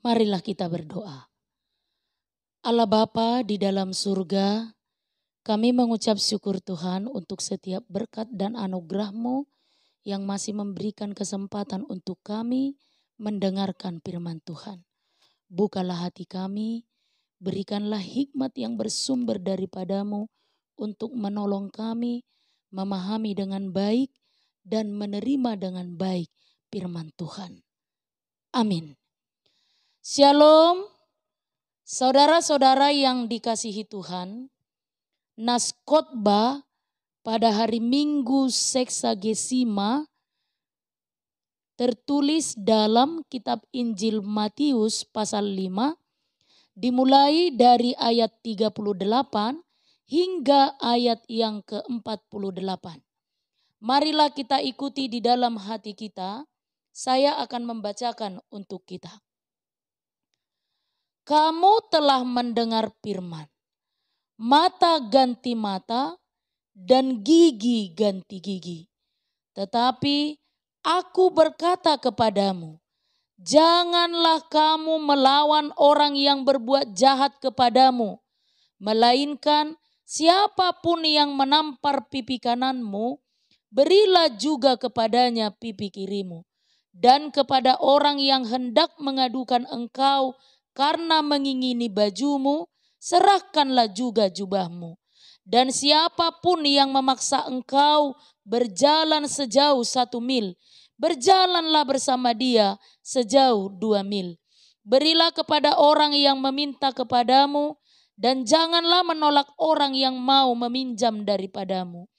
Marilah kita berdoa. Allah Bapa di dalam surga, kami mengucap syukur Tuhan untuk setiap berkat dan anugerah-Mu yang masih memberikan kesempatan untuk kami mendengarkan firman Tuhan. Bukalah hati kami, berikanlah hikmat yang bersumber daripada-Mu untuk menolong kami memahami dengan baik dan menerima dengan baik firman Tuhan. Amin. Shalom, saudara-saudara yang dikasihi Tuhan. Nas khotbah pada hari Minggu Seksagesima tertulis dalam kitab Injil Matius pasal 5 dimulai dari ayat 38 hingga ayat yang ke-48. Marilah kita ikuti di dalam hati kita. Saya akan membacakan untuk kita. Kamu telah mendengar firman, mata ganti mata dan gigi ganti gigi. Tetapi aku berkata kepadamu, janganlah kamu melawan orang yang berbuat jahat kepadamu, melainkan siapapun yang menampar pipi kananmu, berilah juga kepadanya pipi kirimu. Dan kepada orang yang hendak mengadukan engkau karena mengingini bajumu, serahkanlah juga jubahmu. Dan siapapun yang memaksa engkau berjalan sejauh 1 mil, berjalanlah bersama dia sejauh 2 mil. Berilah kepada orang yang meminta kepadamu, dan janganlah menolak orang yang mau meminjam daripadamu.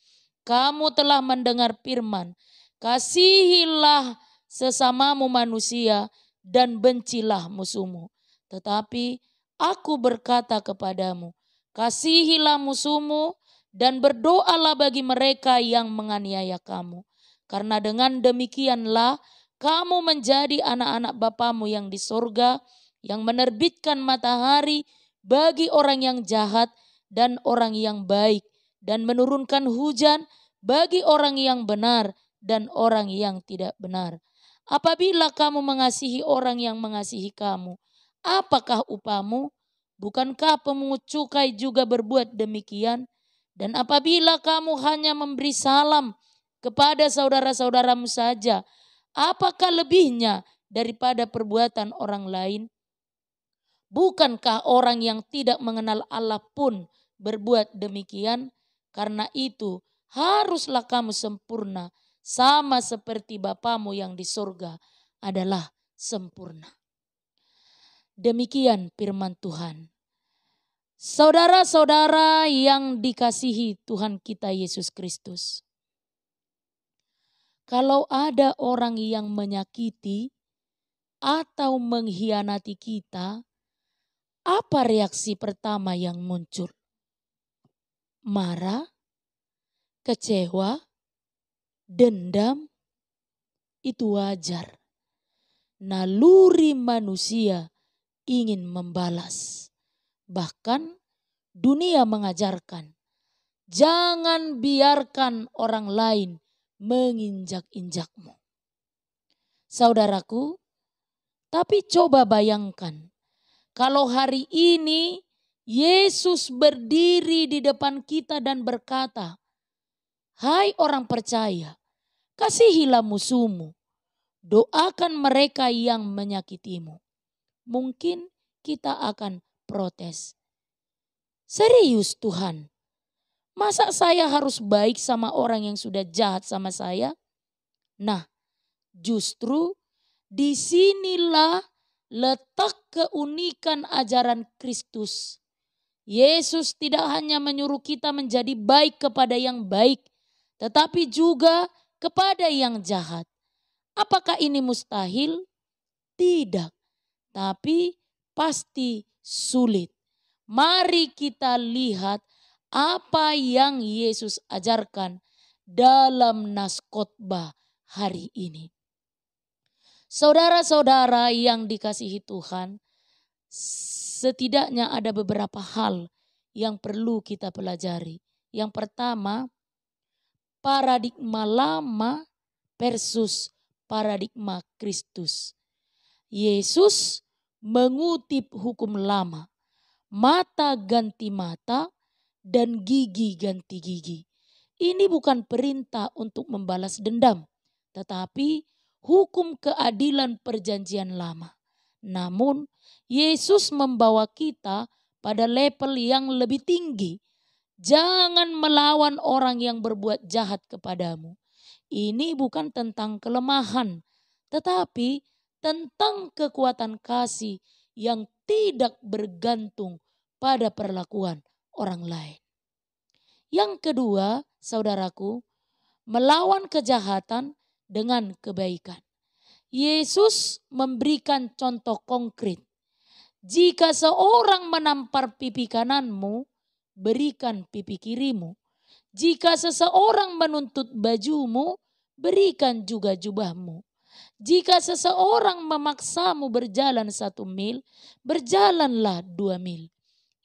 Kamu telah mendengar firman, kasihilah sesamamu manusia dan bencilah musuhmu. Tetapi aku berkata kepadamu, kasihilah musuhmu dan berdoalah bagi mereka yang menganiaya kamu. Karena dengan demikianlah kamu menjadi anak-anak Bapamu yang di sorga, yang menerbitkan matahari bagi orang yang jahat dan orang yang baik, dan menurunkan hujan bagi orang yang benar dan orang yang tidak benar. Apabila kamu mengasihi orang yang mengasihi kamu, apakah upahmu? Bukankah pemungut cukai juga berbuat demikian? Dan apabila kamu hanya memberi salam kepada saudara-saudaramu saja, apakah lebihnya daripada perbuatan orang lain? Bukankah orang yang tidak mengenal Allah pun berbuat demikian? Karena itu haruslah kamu sempurna, sama seperti Bapamu yang di surga adalah sempurna. Demikian firman Tuhan. Saudara-saudara yang dikasihi Tuhan kita Yesus Kristus. Kalau ada orang yang menyakiti atau mengkhianati kita, apa reaksi pertama yang muncul? Marah, kecewa, dendam, itu wajar. Naluri manusia ingin membalas. Bahkan dunia mengajarkan, jangan biarkan orang lain menginjak-injakmu. Saudaraku, tapi coba bayangkan, kalau hari ini Yesus berdiri di depan kita dan berkata, hai orang percaya, kasihilah musuhmu, doakan mereka yang menyakitimu. Mungkin kita akan protes. Serius Tuhan, masa saya harus baik sama orang yang sudah jahat sama saya? Nah, justru disinilah letak keunikan ajaran Kristus. Yesus tidak hanya menyuruh kita menjadi baik kepada yang baik, tetapi juga kepada yang jahat. Apakah ini mustahil? Tidak, tapi pasti sulit. Mari kita lihat apa yang Yesus ajarkan dalam nas khotbah hari ini. Saudara-saudara yang dikasihi Tuhan, setidaknya ada beberapa hal yang perlu kita pelajari. Yang pertama, paradigma lama versus paradigma Kristus. Yesus mengutip hukum lama. Mata ganti mata dan gigi ganti gigi. Ini bukan perintah untuk membalas dendam, tetapi hukum keadilan perjanjian lama. Namun Yesus membawa kita pada level yang lebih tinggi. Jangan melawan orang yang berbuat jahat kepadamu. Ini bukan tentang kelemahan, tetapi tentang kekuatan kasih yang tidak bergantung pada perlakuan orang lain. Yang kedua, saudaraku, melawan kejahatan dengan kebaikan. Yesus memberikan contoh konkret. Jika seorang menampar pipi kananmu, berikan pipi kirimu. Jika seseorang menuntut bajumu, berikan juga jubahmu. Jika seseorang memaksamu berjalan 1 mil, berjalanlah 2 mil.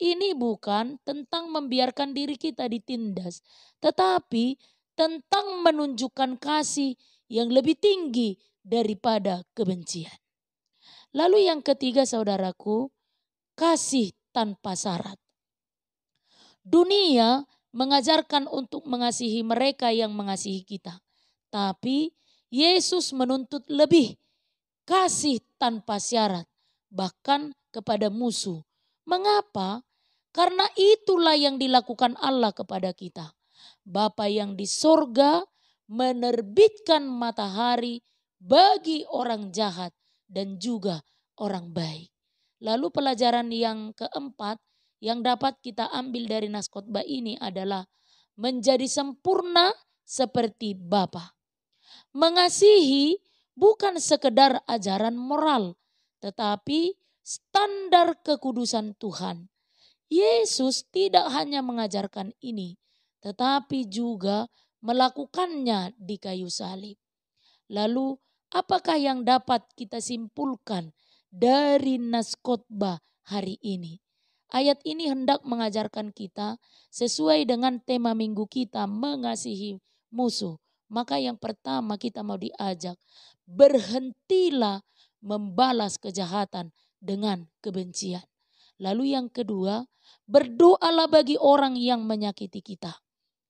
Ini bukan tentang membiarkan diri kita ditindas, tetapi tentang menunjukkan kasih yang lebih tinggi daripada kebencian. Lalu yang ketiga, saudaraku, kasih tanpa syarat. Dunia mengajarkan untuk mengasihi mereka yang mengasihi kita. Tapi Yesus menuntut lebih, kasih tanpa syarat, bahkan kepada musuh. Mengapa? Karena itulah yang dilakukan Allah kepada kita. Bapa yang di sorga menerbitkan matahari bagi orang jahat dan juga orang baik. Lalu pelajaran yang keempat yang dapat kita ambil dari nas khotbah ini adalah menjadi sempurna seperti Bapa. Mengasihi bukan sekedar ajaran moral, tetapi standar kekudusan Tuhan. Yesus tidak hanya mengajarkan ini, tetapi juga melakukannya di kayu salib. Lalu apakah yang dapat kita simpulkan dari nas khotbah hari ini? Ayat ini hendak mengajarkan kita sesuai dengan tema minggu kita, mengasihi musuh. Maka yang pertama kita mau diajak, berhentilah membalas kejahatan dengan kebencian. Lalu yang kedua, berdoalah bagi orang yang menyakiti kita.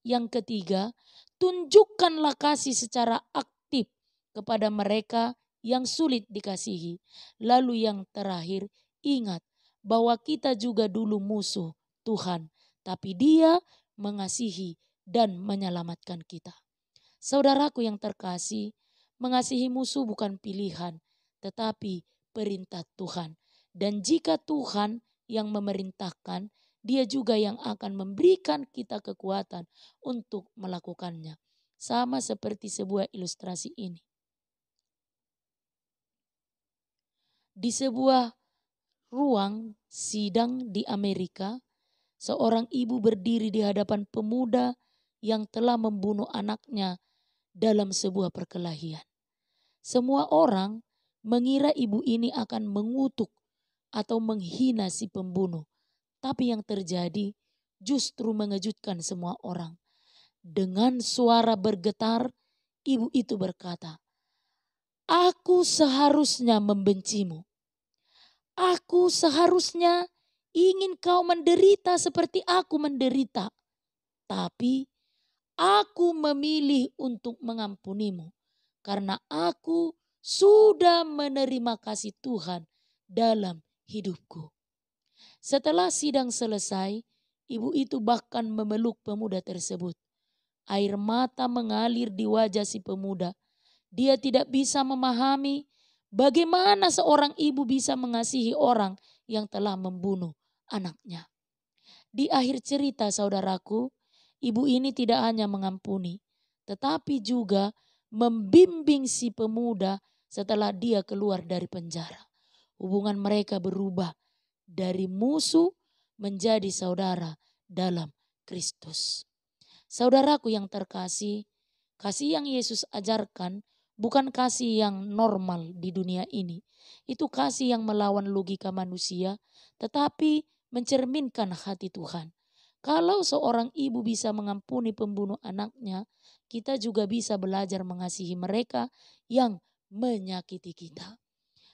Yang ketiga, tunjukkanlah kasih secara aktif kepada mereka yang sulit dikasihi. Lalu yang terakhir, ingat bahwa kita juga dulu musuh Tuhan, tapi Dia mengasihi dan menyelamatkan kita. Saudaraku yang terkasih, mengasihi musuh bukan pilihan, tetapi perintah Tuhan. Dan jika Tuhan yang memerintahkan, Dia juga yang akan memberikan kita kekuatan untuk melakukannya. Sama seperti sebuah ilustrasi ini. Di sebuah ruang sidang di Amerika, seorang ibu berdiri di hadapan pemuda yang telah membunuh anaknya dalam sebuah perkelahian. Semua orang mengira ibu ini akan mengutuk atau menghina si pembunuh. Tapi yang terjadi justru mengejutkan semua orang. Dengan suara bergetar, ibu itu berkata, "Aku seharusnya membencimu. Aku seharusnya ingin kau menderita seperti aku menderita. Tapi aku memilih untuk mengampunimu karena aku sudah menerima kasih Tuhan dalam hidupku." Setelah sidang selesai, ibu itu bahkan memeluk pemuda tersebut. Air mata mengalir di wajah si pemuda. Dia tidak bisa memahami bagaimana seorang ibu bisa mengasihi orang yang telah membunuh anaknya. Di akhir cerita, saudaraku, ibu ini tidak hanya mengampuni, tetapi juga membimbing si pemuda setelah dia keluar dari penjara. Hubungan mereka berubah dari musuh menjadi saudara dalam Kristus. Saudaraku yang terkasih, kasih yang Yesus ajarkan bukan kasih yang normal di dunia ini. Itu kasih yang melawan logika manusia, tetapi mencerminkan hati Tuhan. Kalau seorang ibu bisa mengampuni pembunuh anaknya, kita juga bisa belajar mengasihi mereka yang menyakiti kita.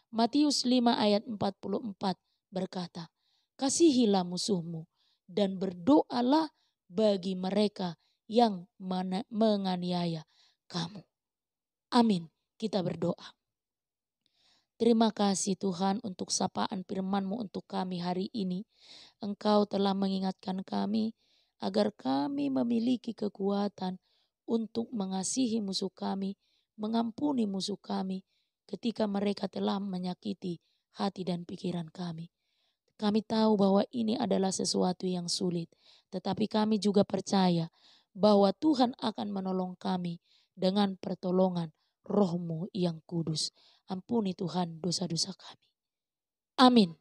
Matius 5 ayat 44 berkata, kasihilah musuhmu dan berdoalah bagi mereka yang menganiaya kamu. Amin. Kita berdoa. Terima kasih Tuhan untuk sapaan firman-Mu untuk kami hari ini. Engkau telah mengingatkan kami agar kami memiliki kekuatan untuk mengasihi musuh kami, mengampuni musuh kami ketika mereka telah menyakiti hati dan pikiran kami. Kami tahu bahwa ini adalah sesuatu yang sulit, tetapi kami juga percaya bahwa Tuhan akan menolong kami dengan pertolongan Roh-Mu yang kudus. Ampuni Tuhan dosa-dosa kami. Amin.